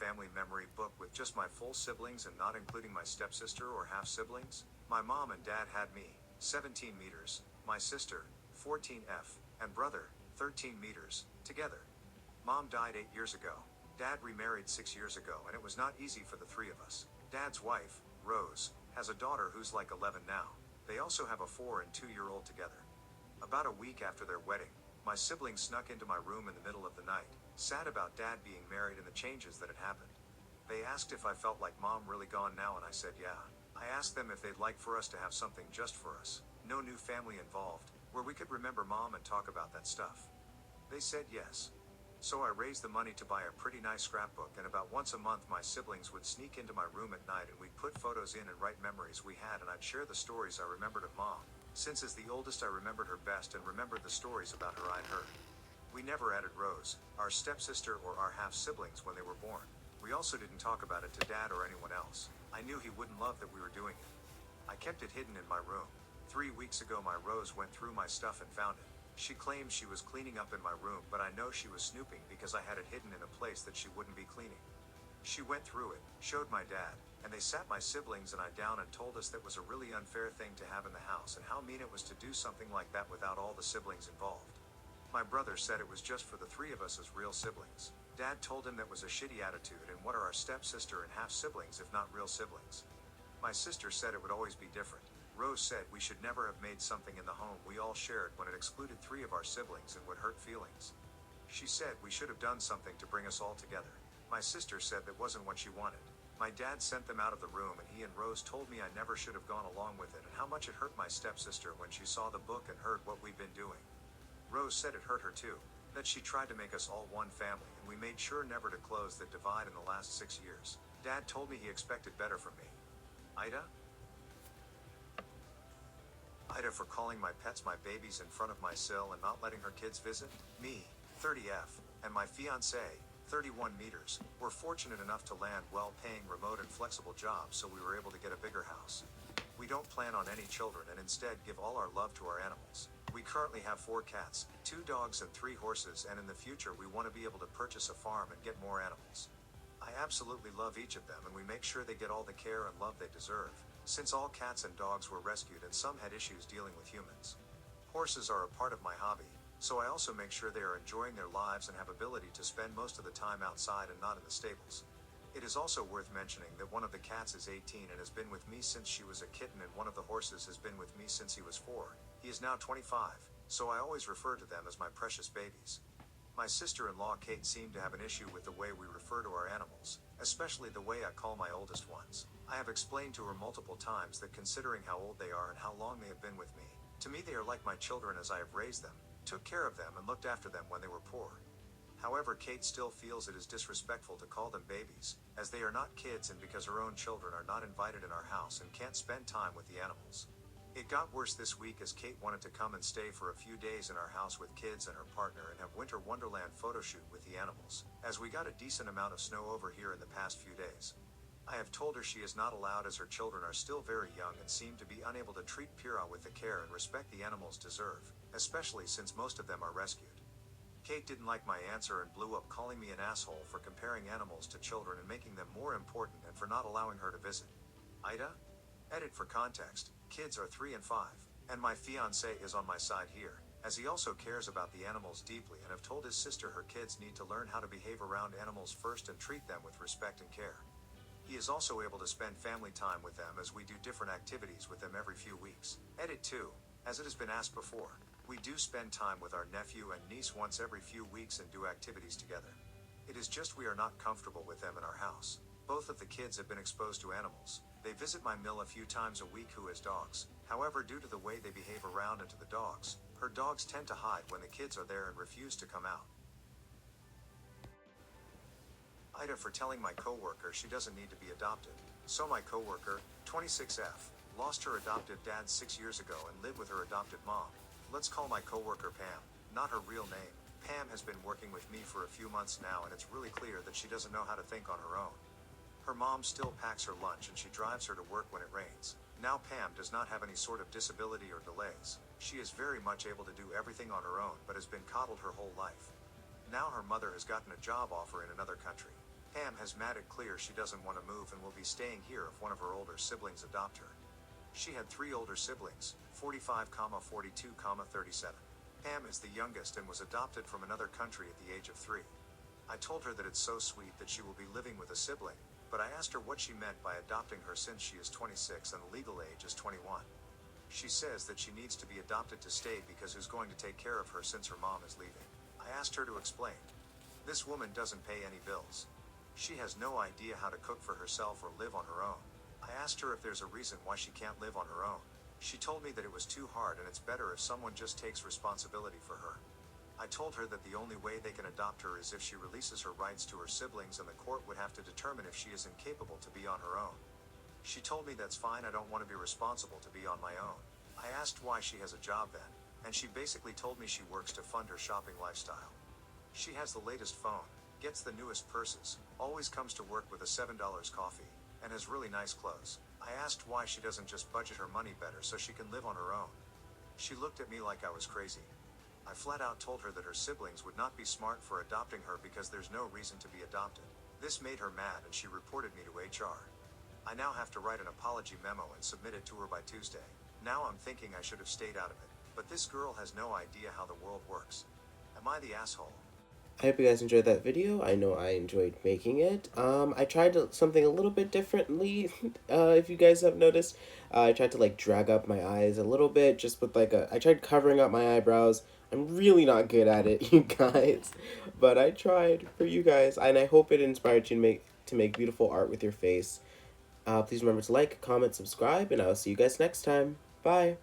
family memory book with just my full siblings and not including my stepsister or half-siblings? My mom and dad had me, 17 meters, my sister, 14F, and brother, 13 meters, together. Mom died 8 years ago. Dad remarried 6 years ago and it was not easy for the three of us. Dad's wife, Rose, has a daughter who's like 11 now. They also have a 4 and 2-year-old together. About a week after their wedding, my siblings snuck into my room in the middle of the night, sad about Dad being married and the changes that had happened. They asked if I felt like Mom really gone now and I said yeah. I asked them if they'd like for us to have something just for us, no new family involved, where we could remember Mom and talk about that stuff. They said yes. So I raised the money to buy a pretty nice scrapbook, and about once a month my siblings would sneak into my room at night and we'd put photos in and write memories we had, and I'd share the stories I remembered of Mom. Since as the oldest I remembered her best and remembered the stories about her I'd heard. We never added Rose, our stepsister, or our half-siblings when they were born. We also didn't talk about it to Dad or anyone else. I knew he wouldn't love that we were doing it. I kept it hidden in my room. 3 weeks ago my Rose went through my stuff and found it. She claimed she was cleaning up in my room, but I know she was snooping because I had it hidden in a place that she wouldn't be cleaning. She went through it, showed my dad, and they sat my siblings and I down and told us that was a really unfair thing to have in the house and how mean it was to do something like that without all the siblings involved. My brother said it was just for the three of us as real siblings. Dad told him that was a shitty attitude, and what are our stepsister and half-siblings if not real siblings? My sister said it would always be different. Rose said we should never have made something in the home we all shared when it excluded 3 of our siblings and would hurt feelings. She said we should have done something to bring us all together. My sister said that wasn't what she wanted. My dad sent them out of the room and he and Rose told me I never should have gone along with it, and how much it hurt my stepsister when she saw the book and heard what we'd been doing. Rose said it hurt her too, that she tried to make us all one family, and we made sure never to close that divide in the last 6 years. Dad told me he expected better from me. Ida? Ida for calling my pets my babies in front of my sill and not letting her kids visit. Me, 30F, and my fiancé, 31 meters, were fortunate enough to land well-paying remote and flexible jobs, so we were able to get a bigger house. We don't plan on any children and instead give all our love to our animals. We currently have 4 cats, 2 dogs and 3 horses, and in the future we want to be able to purchase a farm and get more animals. I absolutely love each of them and we make sure they get all the care and love they deserve, since all cats and dogs were rescued and some had issues dealing with humans. Horses are a part of my hobby, so I also make sure they are enjoying their lives and have ability to spend most of the time outside and not in the stables. It is also worth mentioning that one of the cats is 18 and has been with me since she was a kitten, and one of the horses has been with me since he was 4. He is now 25, so I always refer to them as my precious babies. My sister-in-law Kate seemed to have an issue with the way we refer to our animals, especially the way I call my oldest ones. I have explained to her multiple times that considering how old they are and how long they have been with me, to me they are like my children, as I have raised them, took care of them and looked after them when they were poor. However, Kate still feels it is disrespectful to call them babies, as they are not kids and because her own children are not invited in our house and can't spend time with the animals. It got worse this week as Kate wanted to come and stay for a few days in our house with kids and her partner and have Winter Wonderland photo shoot with the animals, as we got a decent amount of snow over here in the past few days. I have told her she is not allowed as her children are still very young and seem to be unable to treat Pyrrha with the care and respect the animals deserve, especially since most of them are rescued. Kate didn't like my answer and blew up, calling me an asshole for comparing animals to children and making them more important, and for not allowing her to visit. Ida? Edit for context, kids are 3 and 5, and my fiancé is on my side here, as he also cares about the animals deeply and have told his sister her kids need to learn how to behave around animals first and treat them with respect and care. He is also able to spend family time with them as we do different activities with them every few weeks. Edit 2, as it has been asked before, we do spend time with our nephew and niece once every few weeks and do activities together. It is just we are not comfortable with them in our house. Both of the kids have been exposed to animals. They visit my mill a few times a week who has dogs. However, due to the way they behave around and to the dogs, her dogs tend to hide when the kids are there and refuse to come out. Ida for telling my coworker she doesn't need to be adopted. So my coworker, 26F, lost her adoptive dad 6 years ago and lived with her adopted mom. Let's call my coworker Pam, not her real name. Pam has been working with me for a few months now and it's really clear that she doesn't know how to think on her own. Her mom still packs her lunch and she drives her to work when it rains. Now Pam does not have any sort of disability or delays. She is very much able to do everything on her own but has been coddled her whole life. Now her mother has gotten a job offer in another country. Pam has made it clear she doesn't want to move and will be staying here if one of her older siblings adopt her. She had 3 older siblings, 45, 42, 37. Pam is the youngest and was adopted from another country at the age of 3. I told her that it's so sweet that she will be living with a sibling, but I asked her what she meant by adopting her since she is 26 and the legal age is 21. She says that she needs to be adopted to stay because who's going to take care of her since her mom is leaving? I asked her to explain. This woman doesn't pay any bills. She has no idea how to cook for herself or live on her own. I asked her if there's a reason why she can't live on her own. She told me that it was too hard and it's better if someone just takes responsibility for her. I told her that the only way they can adopt her is if she releases her rights to her siblings and the court would have to determine if she is incapable to be on her own. She told me that's fine, I don't want to be responsible to be on my own. I asked why she has a job then, and she basically told me she works to fund her shopping lifestyle. She has the latest phone, gets the newest purses, always comes to work with a $7 coffee, and has really nice clothes. I asked why she doesn't just budget her money better so she can live on her own. She looked at me like I was crazy. I flat out told her that her siblings would not be smart for adopting her because there's no reason to be adopted. This made her mad and she reported me to HR. I now have to write an apology memo and submit it to her by Tuesday. Now I'm thinking I should have stayed out of it, but this girl has no idea how the world works. Am I the asshole? I hope you guys enjoyed that video. I know I enjoyed making it. I tried something a little bit differently, if you guys have noticed. I tried to like drag up my eyes a little bit, just with like I tried covering up my eyebrows. I'm really not good at it, you guys. But I tried for you guys, and I hope it inspired you to make beautiful art with your face. Please remember to like, comment, subscribe, and I'll see you guys next time. Bye!